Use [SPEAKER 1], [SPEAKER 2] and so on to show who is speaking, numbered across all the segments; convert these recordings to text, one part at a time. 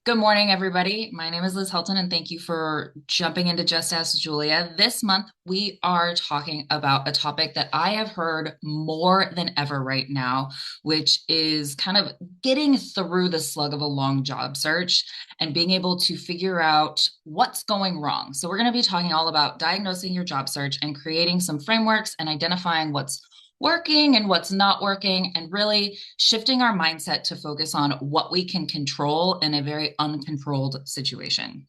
[SPEAKER 1] Good morning, everybody. My name is Liz Helton, and thank you for jumping into Just Ask Julia. This month, we are talking about a topic that I have heard more than ever right now, which is kind of getting through the slug of a long job search and being able to figure out what's going wrong. So, we're going to be talking all about diagnosing your job search and creating some frameworks and identifying what's working and what's not working, and really shifting our mindset to focus on what we can control in a very uncontrolled situation.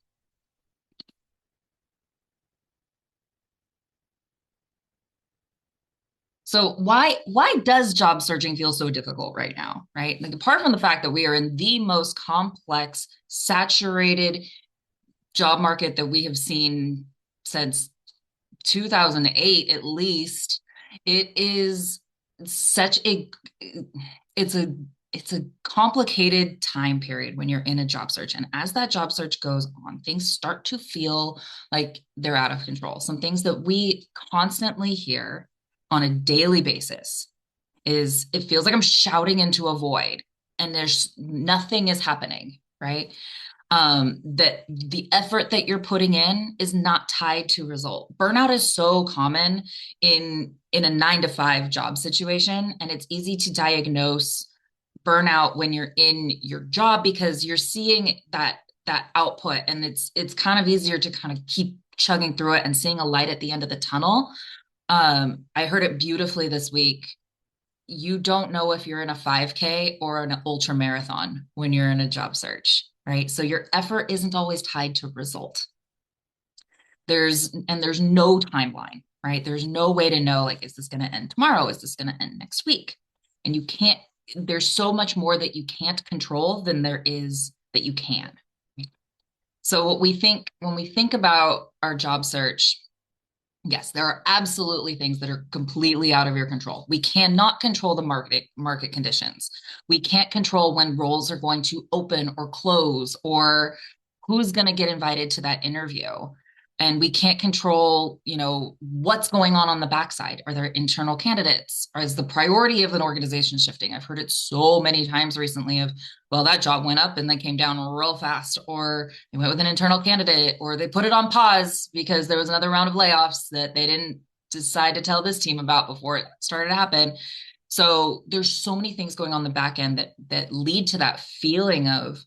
[SPEAKER 1] So why does job searching feel so difficult right now, right? Like, apart from the fact that we are in the most complex, saturated job market that we have seen since 2008 at least, it is such a it's a it's a complicated time period when you're in a job search. And as that job search goes on, things start to feel like they're out of control. Some things that we constantly hear on a daily basis is it feels like I'm shouting into a void and there's nothing is happening, right? That the effort that you're putting in is not tied to result. Burnout is so common in a 9 to 5 job situation, and it's easy to diagnose burnout when you're in your job because you're seeing that output, and it's kind of easier to kind of keep chugging through it and seeing a light at the end of the tunnel. I heard it beautifully this week. You don't know if you're in a 5K or an ultra marathon when you're in a job search, right? So your effort isn't always tied to result. There's no timeline, right? There's no way to know, like, is this going to end tomorrow? Is this going to end next week? And you can't, there's so much more that you can't control than there is that you can. So what we think when we think about our job search, yes, there are absolutely things that are completely out of your control. We cannot control the market conditions. We can't control when roles are going to open or close or who's going to get invited to that interview. And we can't control, what's going on the backside. Are there internal candidates? Or is the priority of an organization shifting? I've heard it so many times recently of, well, that job went up and then came down real fast, or they went with an internal candidate, or they put it on pause because there was another round of layoffs that they didn't decide to tell this team about before it started to happen. So there's so many things going on the back end that lead to that feeling of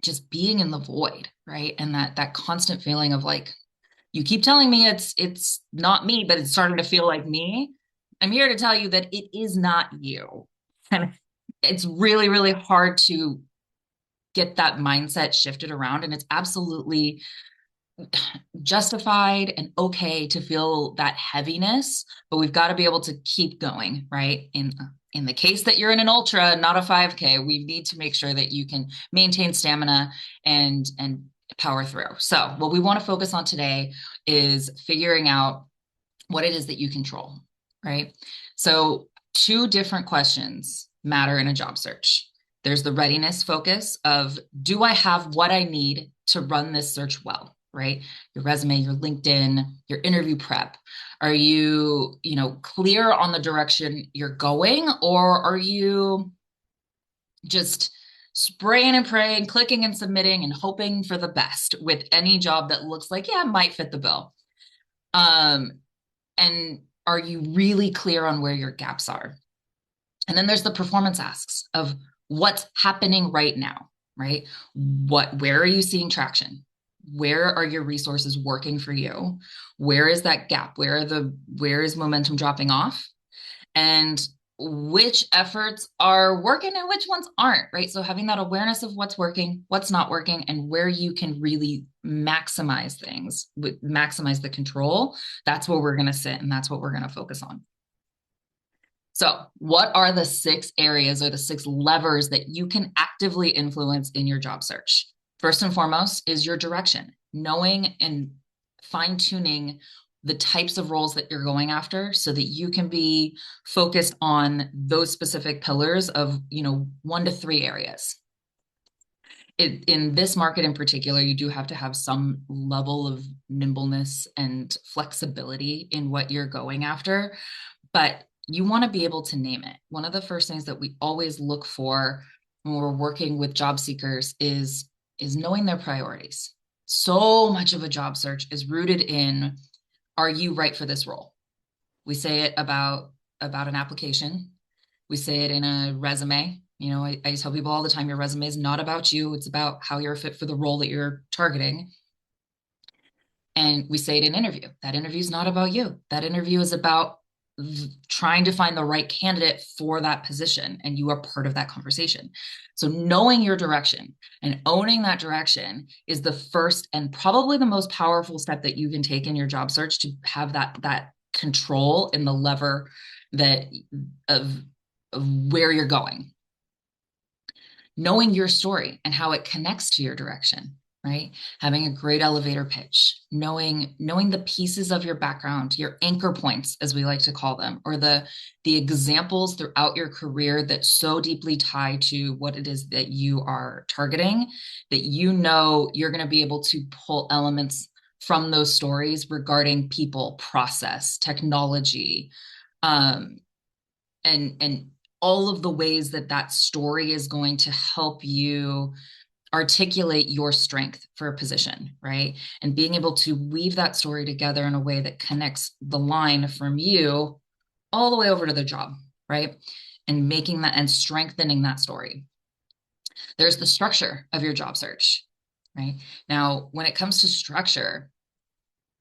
[SPEAKER 1] just being in the void, right? And that constant feeling of, like, you keep telling me it's not me, but it's starting to feel like me. I'm here to tell you that it is not you. And it's really, really hard to get that mindset shifted around. And it's absolutely justified and okay to feel that heaviness, but we've got to be able to keep going, right? In the case that you're in an ultra, not a 5K, we need to make sure that you can maintain stamina and power through. So what we want to focus on today is figuring out what it is that you control, right? So two different questions matter in a job search. There's the readiness focus of, do I have what I need to run this search well, right? Your resume, your LinkedIn, your interview prep. Are you, clear on the direction you're going, or are you just spraying and praying, clicking and submitting and hoping for the best with any job that looks like, yeah, it might fit the bill? And are you really clear on where your gaps are? And then there's the performance asks of what's happening right now, right? Where are you seeing traction? Where are your resources working for you? Where is that gap? Where is momentum dropping off? And which efforts are working and which ones aren't, right? So having that awareness of what's working, what's not working, and where you can really maximize things, maximize the control, that's where we're going to sit, and that's what we're going to focus on. So what are the 6 areas or the 6 levers that you can actively influence in your job search? First and foremost is your direction, knowing and fine-tuning the types of roles that you're going after so that you can be focused on those specific pillars of, 1 to 3 areas. In this market in particular, you do have to have some level of nimbleness and flexibility in what you're going after, but you want to be able to name it. One of the first things that we always look for when we're working with job seekers is knowing their priorities. So much of a job search is rooted in, are you right for this role? We say it about an application. We say it in a resume. You know, I tell people all the time, your resume is not about you. It's about how you're fit for the role that you're targeting. And we say it in interview. That interview is not about you. That interview is about trying to find the right candidate for that position, and you are part of that conversation. So knowing your direction and owning that direction is the first and probably the most powerful step that you can take in your job search to have that control in the lever that of, of where you're going. Knowing your story and how it connects to your direction, right? Having a great elevator pitch, knowing the pieces of your background, your anchor points, as we like to call them, or the examples throughout your career that so deeply tie to what it is that you are targeting, that you know you're going to be able to pull elements from those stories regarding people, process, technology, um, and all of the ways that that story is going to help you articulate your strength for a position, right? And being able to weave that story together in a way that connects the line from you all the way over to the job, right? And making that and strengthening that story. There's the structure of your job search, right? Now, when it comes to structure,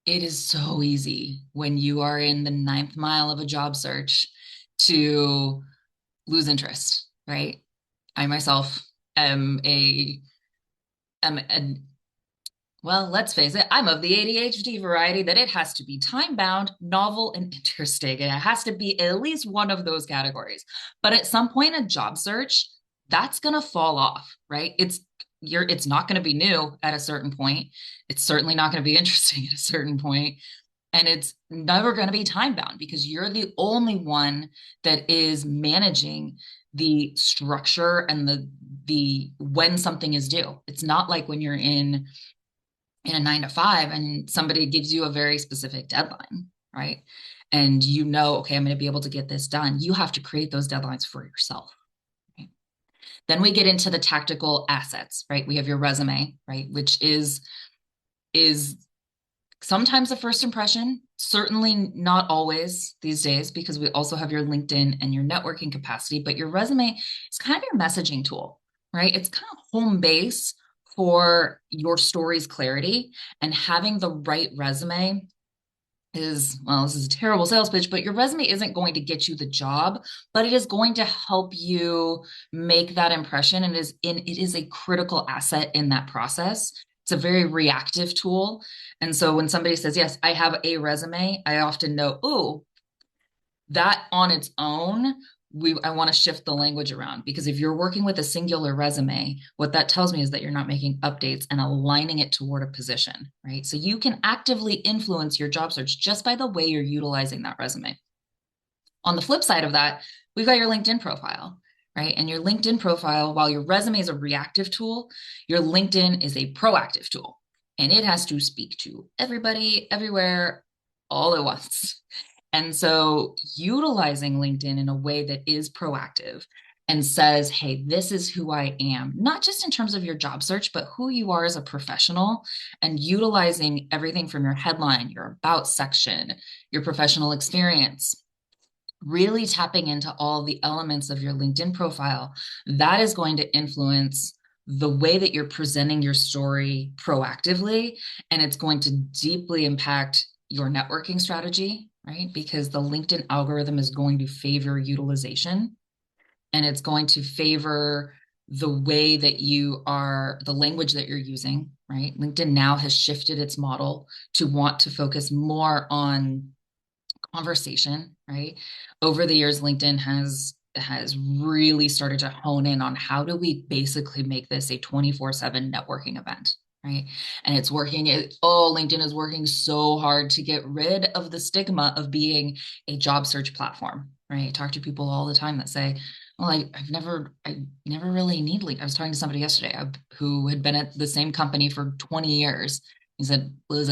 [SPEAKER 1] it is so easy when you are in the ninth mile of a job search to lose interest, right? I myself am a well, let's face it, I'm of the ADHD variety that it has to be time bound, novel, and interesting. And it has to be at least one of those categories. But at some point in a job search, that's gonna fall off, right? It's not gonna be new at a certain point. It's certainly not gonna be interesting at a certain point. And it's never going to be time bound because you're the only one that is managing the structure and the when something is due. It's not like when you're in a 9 to 5 and somebody gives you a very specific deadline, right? And you know, okay, I'm going to be able to get this done. You have to create those deadlines for yourself. Right? Then we get into the tactical assets, right? We have your resume, right, which is sometimes a first impression, certainly not always these days, because we also have your LinkedIn and your networking capacity, but your resume is kind of your messaging tool, right? It's kind of home base for your story's clarity, and having the right resume is, well, this is a terrible sales pitch, but your resume isn't going to get you the job, but it is going to help you make that impression, and it is a critical asset in that process. It's a very reactive tool. And so when somebody says, yes, I have a resume, I often know, oh, that on its own, I want to shift the language around, because if you're working with a singular resume, what that tells me is that you're not making updates and aligning it toward a position, right? So you can actively influence your job search just by the way you're utilizing that resume. On the flip side of that, we've got your LinkedIn profile, right? And your LinkedIn profile, while your resume is a reactive tool, your LinkedIn is a proactive tool, and it has to speak to everybody, everywhere, all at once. And so utilizing LinkedIn in a way that is proactive and says, hey, this is who I am, not just in terms of your job search, but who you are as a professional, and utilizing everything from your headline, your about section, your professional experience, really tapping into all the elements of your LinkedIn profile. That is going to influence the way that you're presenting your story proactively, and it's going to deeply impact your networking strategy, right? Because the LinkedIn algorithm is going to favor utilization, and it's going to favor the way that the language that you're using, right? LinkedIn now has shifted its model to want to focus more on conversation, right? Over the years, LinkedIn has really started to hone in on how do we basically make this a 24/7 networking event, right? And it's working. LinkedIn is working so hard to get rid of the stigma of being a job search platform, right? I talk to people all the time that say, well, I never really need LinkedIn. I was talking to somebody yesterday who had been at the same company for 20 years. He said, Liz,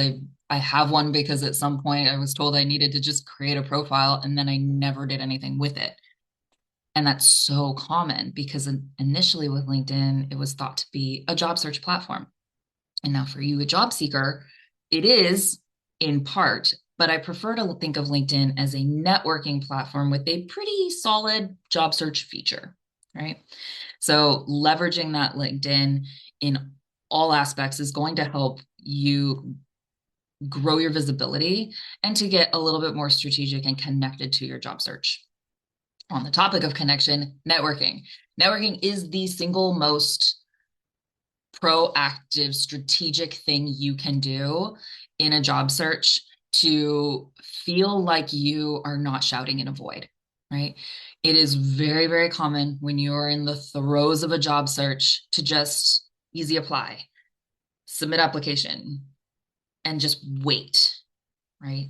[SPEAKER 1] I have one because at some point I was told I needed to just create a profile, and then I never did anything with it. And that's so common because initially with LinkedIn, it was thought to be a job search platform. And now for you, a job seeker, it is in part, but I prefer to think of LinkedIn as a networking platform with a pretty solid job search feature, right? So leveraging that LinkedIn in all aspects is going to help you grow your visibility and to get a little bit more strategic and connected to your job search. On the topic of connection, networking. Networking is the single most proactive, strategic thing you can do in a job search to feel like you are not shouting in a void, right? It is very, very common when you're in the throes of a job search to just easy apply, submit application, and just wait, right?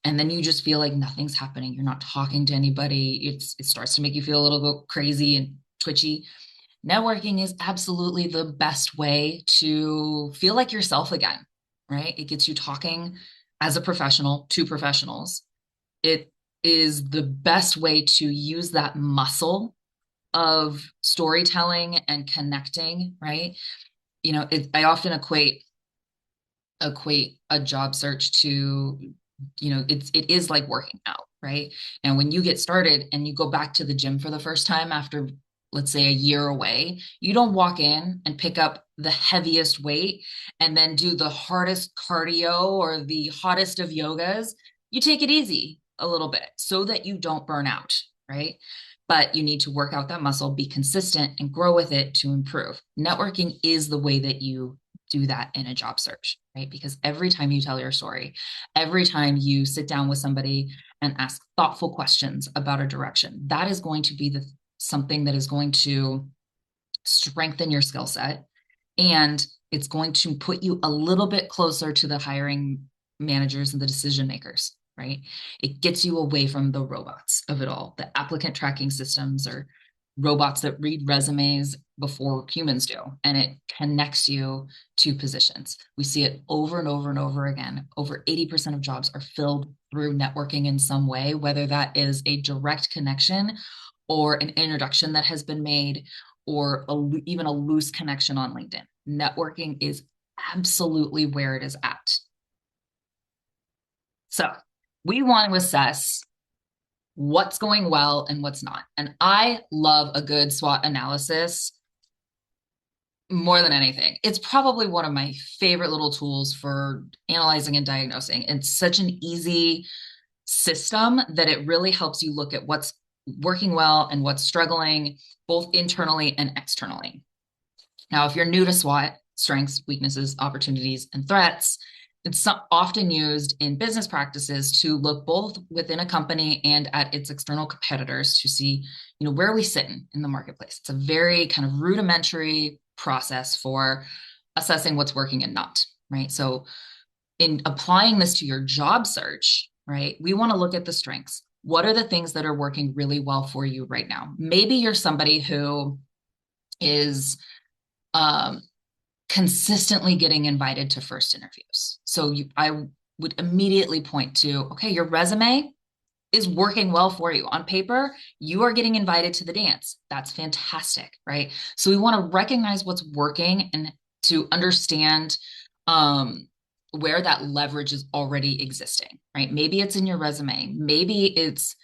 [SPEAKER 1] And then you just feel like nothing's happening. You're not talking to anybody. It starts to make you feel a little bit crazy and twitchy. Networking is absolutely the best way to feel like yourself again, right? It gets you talking as a professional to professionals. It is the best way to use that muscle of storytelling and connecting, right? I often equate a job search to, it is like working out, right? Now, when you get started and you go back to the gym for the first time after, let's say, a year away, you don't walk in and pick up the heaviest weight and then do the hardest cardio or the hottest of yogas. You take it easy a little bit so that you don't burn out, right? But you need to work out that muscle, be consistent, and grow with it to improve. Networking is the way that you do that in a job search, right? Because every time you tell your story, every time you sit down with somebody and ask thoughtful questions about a direction, that is going to be something that is going to strengthen your skill set, and it's going to put you a little bit closer to the hiring managers and the decision makers, right? It gets you away from the robots of it all. The applicant tracking systems are robots that read resumes before humans do, and it connects you to positions. We see it over and over and over again. Over 80% of jobs are filled through networking in some way, whether that is a direct connection or an introduction that has been made, or even a loose connection on LinkedIn. Networking is absolutely where it is at. So we want to assess what's going well and what's not. And I love a good SWOT analysis more than anything. It's probably one of my favorite little tools for analyzing and diagnosing. It's such an easy system that it really helps you look at what's working well and what's struggling, both internally and externally. Now, if you're new to SWOT, strengths, weaknesses, opportunities, and threats, it's often used in business practices to look both within a company and at its external competitors to see, where are we sitting in the marketplace. It's a very kind of rudimentary process for assessing what's working and not, right? So in applying this to your job search, right, we want to look at the strengths. What are the things that are working really well for you right now? Maybe you're somebody who is consistently getting invited to first interviews. So I would immediately point to, okay, your resume is working well for you. On paper, you are getting invited to the dance. That's fantastic, right? So we want to recognize what's working and to understand where that leverage is already existing, right? Maybe it's in your resume. Maybe it's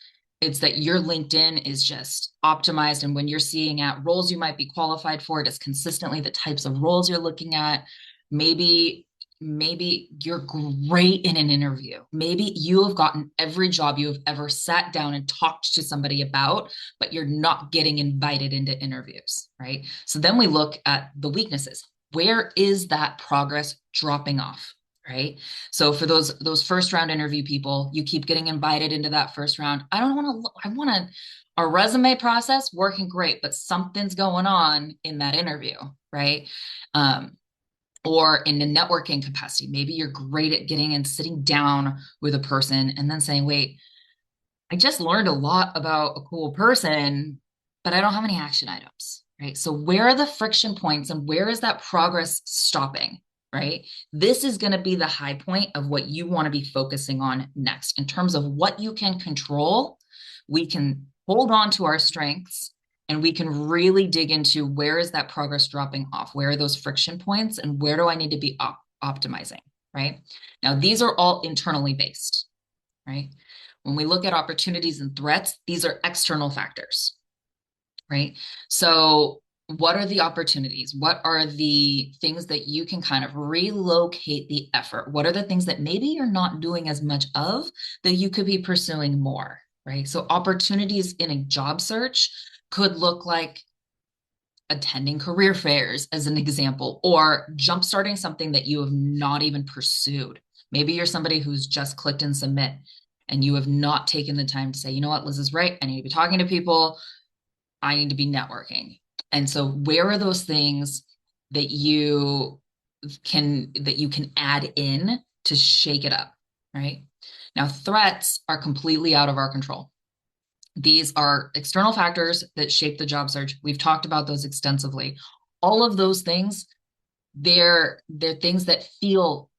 [SPEAKER 1] that your LinkedIn is just optimized, and when you're seeing at roles you might be qualified for, it is consistently the types of roles you're looking at. Maybe you're great in an interview. Maybe you have gotten every job you have ever sat down and talked to somebody about, but you're not getting invited into interviews, right? So then we look at the weaknesses. Where is that progress dropping off? Right. So for those first round interview people, you keep getting invited into that first round. I want a resume process working great, but something's going on in that interview. Right. Or in the networking capacity, maybe you're great at getting and sitting down with a person and then saying, wait, I just learned a lot about a cool person, but I don't have any action items. Right. So where are the friction points and where is that progress stopping? Right? This is going to be the high point of what you want to be focusing on next. In terms of what you can control, we can hold on to our strengths, and we can really dig into where is that progress dropping off? Where are those friction points? And where do I need to be optimizing, right? Now, these are all internally based, right? When we look at opportunities and threats, these are external factors, right? So what are the opportunities? What are the things that you can kind of relocate the effort? What are the things that maybe you're not doing as much of that you could be pursuing more, right? So opportunities in a job search could look like attending career fairs as an example, or jumpstarting something that you have not even pursued. Maybe you're somebody who's just clicked and submit and you have not taken the time to say, you know what, Liz is right. I need to be talking to people. I need to be networking. And so where are those things that you can add in to shake it up, right? Now, threats are completely out of our control. These are external factors that shape the job search. We've talked about those extensively. All of those things, they're things that feel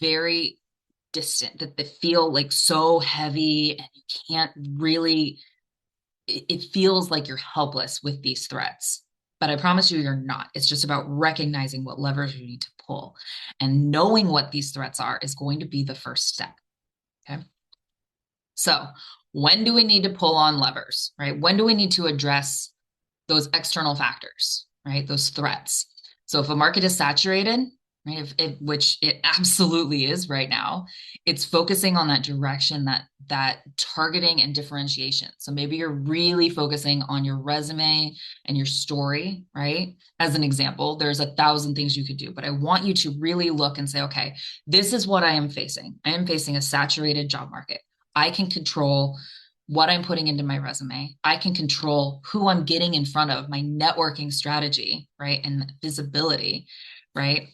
[SPEAKER 1] very distant, that they feel like so heavy, and you can't really, it feels like you're helpless with these threats. But I promise you, you're not. It's just about recognizing what levers you need to pull. And knowing what these threats are is going to be the first step. Okay. So when do we need to pull on levers, right? When do we need to address those external factors, right? Those threats. So if a market is saturated, right, which it absolutely is right now, it's focusing on that direction, that targeting and differentiation. So maybe you're really focusing on your resume and your story, right? As an example, there's 1,000 things you could do, but I want you to really look and say, okay, this is what I am facing. I am facing a saturated job market. I can control what I'm putting into my resume. I can control who I'm getting in front of, my networking strategy, right? And visibility, right?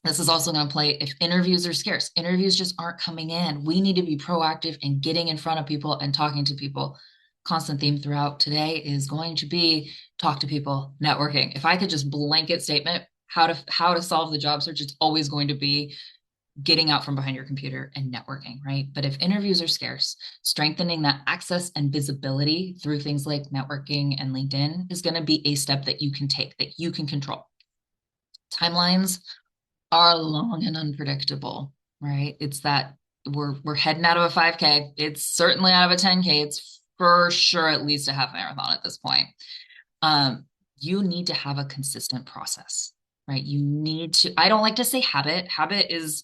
[SPEAKER 1] This is also going to play if interviews are scarce. Interviews just aren't coming in. We need to be proactive in getting in front of people and talking to people. Constant theme throughout today is going to be talk to people, networking. If I could just blanket statement how to solve the job search, it's always going to be getting out from behind your computer and networking, right? But if interviews are scarce, strengthening that access and visibility through things like networking and LinkedIn is going to be a step that you can take, that you can control. Timelines are long and unpredictable, right? It's that we're heading out of a 5K. It's certainly out of a 10K. It's for sure at least a half marathon at this point. You need to have a consistent process, right? You need to, I don't like to say habit. Habit is,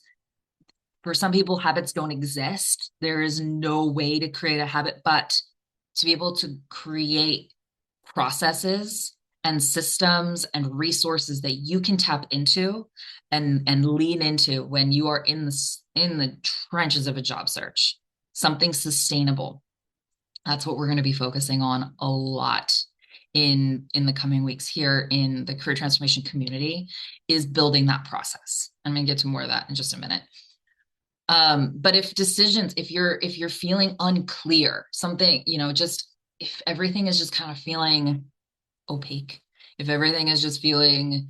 [SPEAKER 1] for some people, habits don't exist. There is no way to create a habit, but to be able to create processes and systems and resources that you can tap into and lean into when you are in the trenches of a job search, something sustainable. That's what we're going to be focusing on a lot in the coming weeks here in the career transformation community, is building that process. I'm going to get to more of that in just a minute. But if you're feeling unclear, something, just if everything is just kind of feeling opaque, if everything is just feeling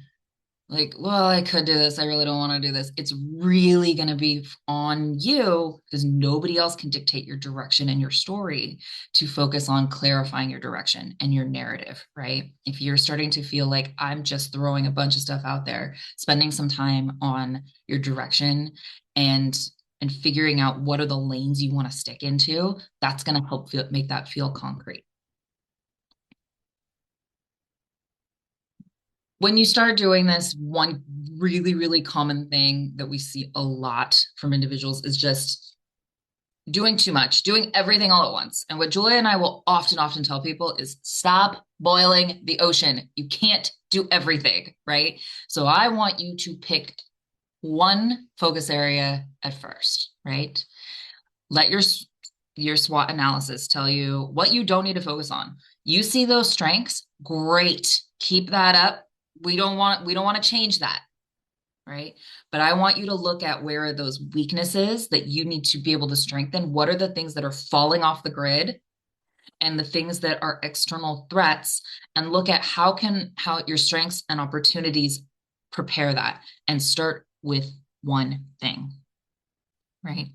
[SPEAKER 1] like, well, I could do this, I really don't want to do this, it's really going to be on you, because nobody else can dictate your direction and your story, to focus on clarifying your direction and your narrative, right? If you're starting to feel like I'm just throwing a bunch of stuff out there, spending some time on your direction and figuring out what are the lanes you want to stick into, that's going to help make that feel concrete. When you start doing this, one really, really common thing that we see a lot from individuals is just doing too much, doing everything all at once. And what Julia and I will often tell people is stop boiling the ocean. You can't do everything, right? So I want you to pick one focus area at first, right? Let your SWOT analysis tell you what you don't need to focus on. You see those strengths, great. Keep that up. We don't want to change that, right? But I want you to look at where are those weaknesses that you need to be able to strengthen. What are the things that are falling off the grid and the things that are external threats, and look at how your strengths and opportunities prepare that, and start with one thing, right?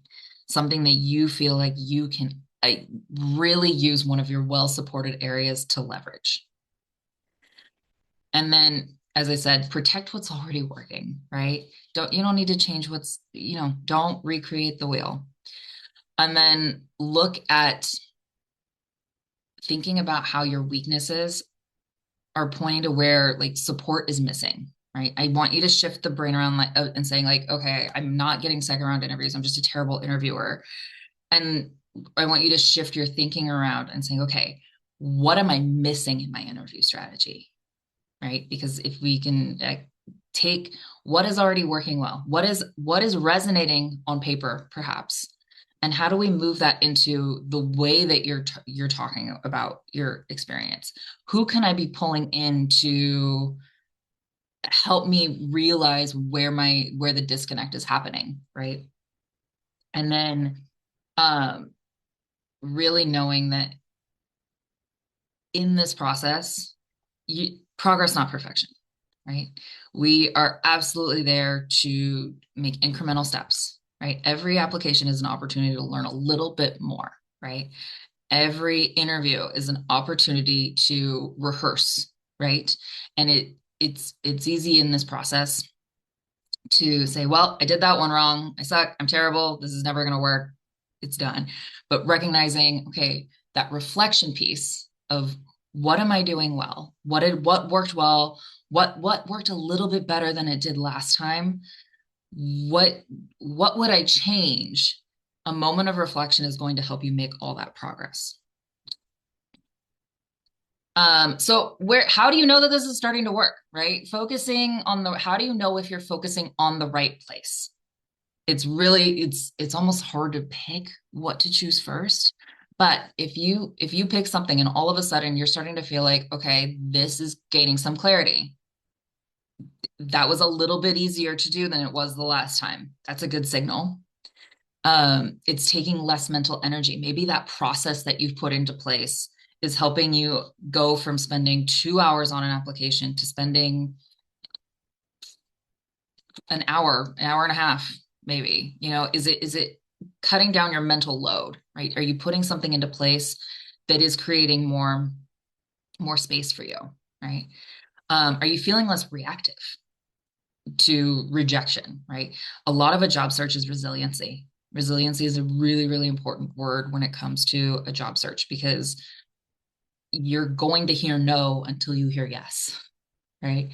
[SPEAKER 1] Something that you feel like you can I really use one of your well-supported areas to leverage. And then, as I said, protect what's already working, right? You don't need to change don't recreate the wheel. And then look at thinking about how your weaknesses are pointing to where like support is missing, right? I want you to shift the brain around and saying like, okay, I'm not getting second round interviews. I'm just a terrible interviewer. And I want you to shift your thinking around and saying, okay, what am I missing in my interview strategy? Right? Because if we can take what is already working well, what is resonating on paper, perhaps, and how do we move that into the way that you're talking about your experience? Who can I be pulling in to help me realize where the disconnect is happening, right? And then um, really knowing that in this process, progress, not perfection, right? We are absolutely there to make incremental steps, right? Every application is an opportunity to learn a little bit more, right? Every interview is an opportunity to rehearse, right? And it's easy in this process to say, well, I did that one wrong. I suck. I'm terrible. This is never going to work. It's done. But recognizing, okay, that reflection piece of what am I doing well? What worked well? What worked a little bit better than it did last time? What what would I change? A moment of reflection is going to help you make all that progress. So how do you know that this is starting to work, right? How do you know if you're focusing on the right place? It's almost hard to pick what to choose first. But if you pick something and all of a sudden you're starting to feel like, okay, this is gaining some clarity. That was a little bit easier to do than it was the last time. That's a good signal. It's taking less mental energy. Maybe that process that you've put into place is helping you go from spending 2 hours on an application to spending an hour and a half, maybe. Is it cutting down your mental load, right? Are you putting something into place that is creating more space for you, right? Are you feeling less reactive to rejection, right? A lot of a job search is resiliency. Resiliency is a really, really important word when it comes to a job search because you're going to hear no until you hear yes, right?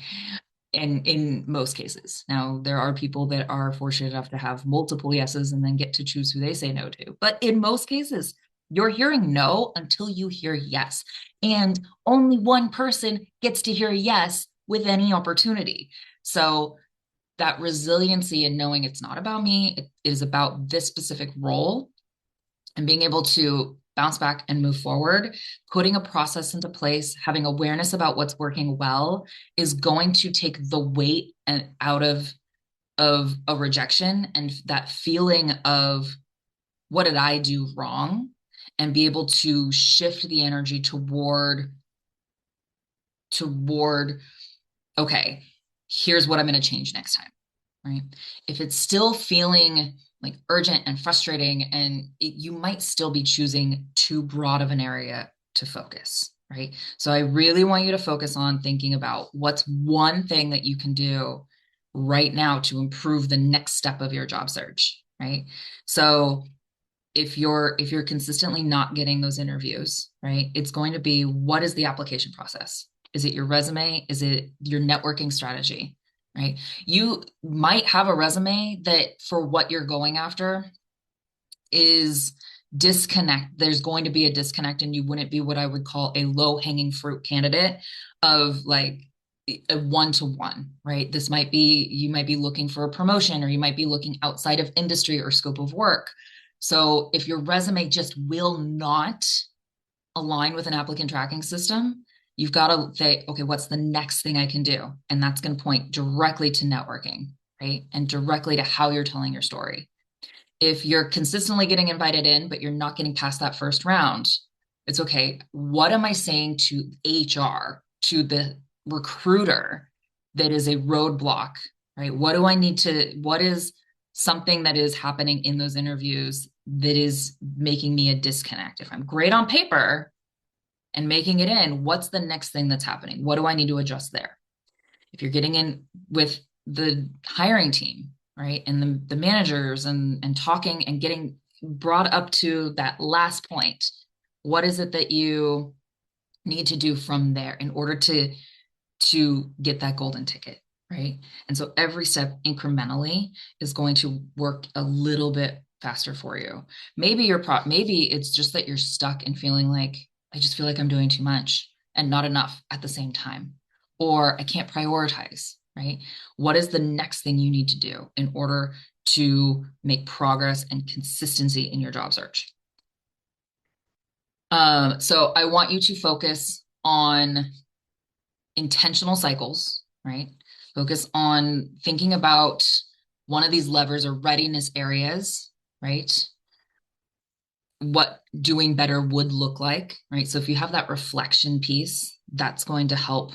[SPEAKER 1] And in most cases. Now, there are people that are fortunate enough to have multiple yeses and then get to choose who they say no to. But in most cases, you're hearing no until you hear yes. And only one person gets to hear yes with any opportunity. So that resiliency and knowing it's not about me, it is about this specific role and being able to bounce back and move forward, putting a process into place, having awareness about what's working well is going to take the weight out of a rejection and that feeling of what did I do wrong and be able to shift the energy toward okay, here's what I'm going to change next time, right? If it's still feeling like urgent and frustrating, and you might still be choosing too broad of an area to focus, right? So I really want you to focus on thinking about what's one thing that you can do right now to improve the next step of your job search, right? So if you're consistently not getting those interviews, right, it's going to be what is the application process? Is it your resume? Is it your networking strategy? Right? You might have a resume that for what you're going after is disconnect. There's going to be a disconnect, and you wouldn't be what I would call a low-hanging fruit candidate of like a one-to-one, right? You might be looking for a promotion, or you might be looking outside of industry or scope of work. So if your resume just will not align with an applicant tracking system, you've got to say, okay, what's the next thing I can do? And that's going to point directly to networking, right? And directly to how you're telling your story. If you're consistently getting invited in, but you're not getting past that first round, it's okay. What am I saying to HR, to the recruiter that is a roadblock, right? What is something that is happening in those interviews that is making me a disconnect? If I'm great on paper and making it in, what's the next thing that's happening? What do I need to adjust there? If you're getting in with the hiring team, right, and the managers and talking and getting brought up to that last point, what is it that you need to do from there in order to get that golden ticket, right? And so every step incrementally is going to work a little bit faster for you. Maybe it's just that you're stuck and feeling like I just feel like I'm doing too much and not enough at the same time, or I can't prioritize, right? What is the next thing you need to do in order to make progress and consistency in your job search? So I want you to focus on intentional cycles, right? Focus on thinking about one of these levers or readiness areas, right? What doing better would look like, right? So if you have that reflection piece, that's going to help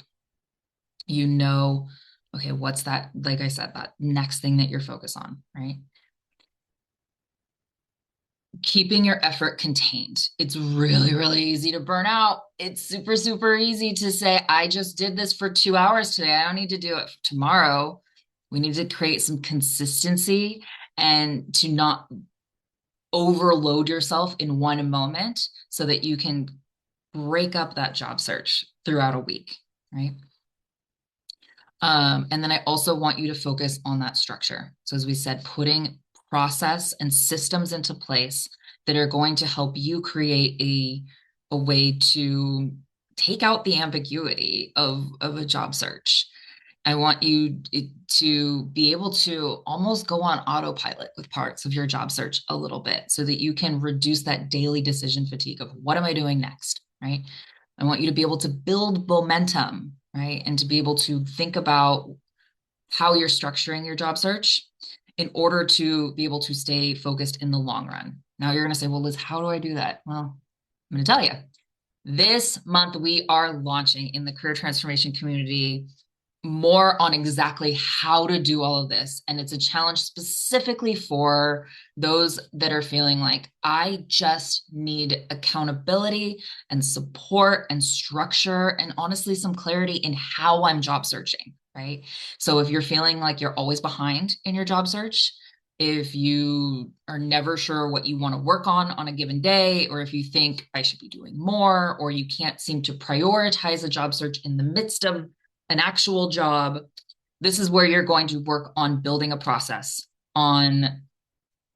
[SPEAKER 1] you know, okay, what's that, like I said, that next thing that you're focused on, right? Keeping your effort contained. It's really, really easy to burn out. It's super, super easy to say, I just did this for 2 hours today. I don't need to do it tomorrow. We need to create some consistency and to not overload yourself in one moment so that you can break up that job search throughout a week, right? And then I also want you to focus on that structure. So as we said, putting process and systems into place that are going to help you create a way to take out the ambiguity of a job search. I want you to be able to almost go on autopilot with parts of your job search a little bit so that you can reduce that daily decision fatigue of what am I doing next, right? I want you to be able to build momentum, right? And to be able to think about how you're structuring your job search in order to be able to stay focused in the long run. Now you're going to say, well, Liz, how do I do that? Well, I'm going to tell you. This month, we are launching in the career transformation community more on exactly how to do all of this. And it's a challenge specifically for those that are feeling like, I just need accountability and support and structure and honestly, some clarity in how I'm job searching, right? So if you're feeling like you're always behind in your job search, if you are never sure what you want to work on a given day, or if you think I should be doing more, or you can't seem to prioritize a job search in the midst of an actual job, this is where you're going to work on building a process, on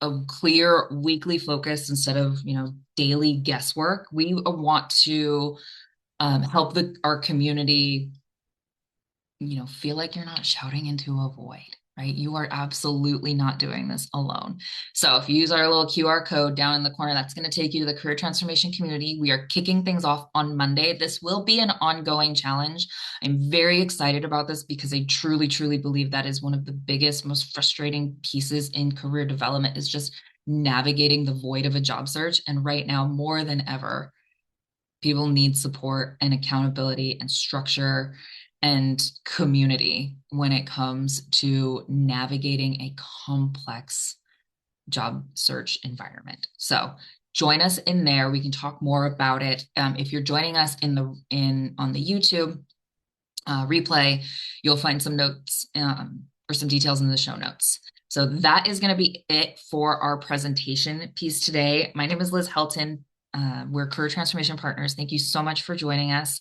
[SPEAKER 1] a clear weekly focus instead of, daily guesswork. We want to help our community, feel like you're not shouting into a void, right? You are absolutely not doing this alone. So if you use our little QR code down in the corner, that's going to take you to the career transformation community. We are kicking things off on Monday. This will be an ongoing challenge. I'm very excited about this because I truly, truly believe that is one of the biggest, most frustrating pieces in career development is just navigating the void of a job search. And right now, more than ever, people need support and accountability and structure and community when it comes to navigating a complex job search environment. So join us in there. We can talk more about it. If you're joining us on the YouTube replay, you'll find some notes or some details in the show notes. So that is going to be it for our presentation piece today. My name is Liz Helton. We're Career Transformation Partners. Thank you so much for joining us.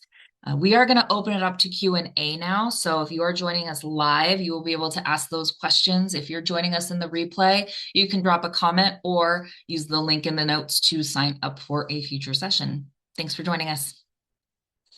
[SPEAKER 1] We are going to open it up to Q&A now. So if you are joining us live, you will be able to ask those questions. If you're joining us in the replay, you can drop a comment or use the link in the notes to sign up for a future session. Thanks for joining us.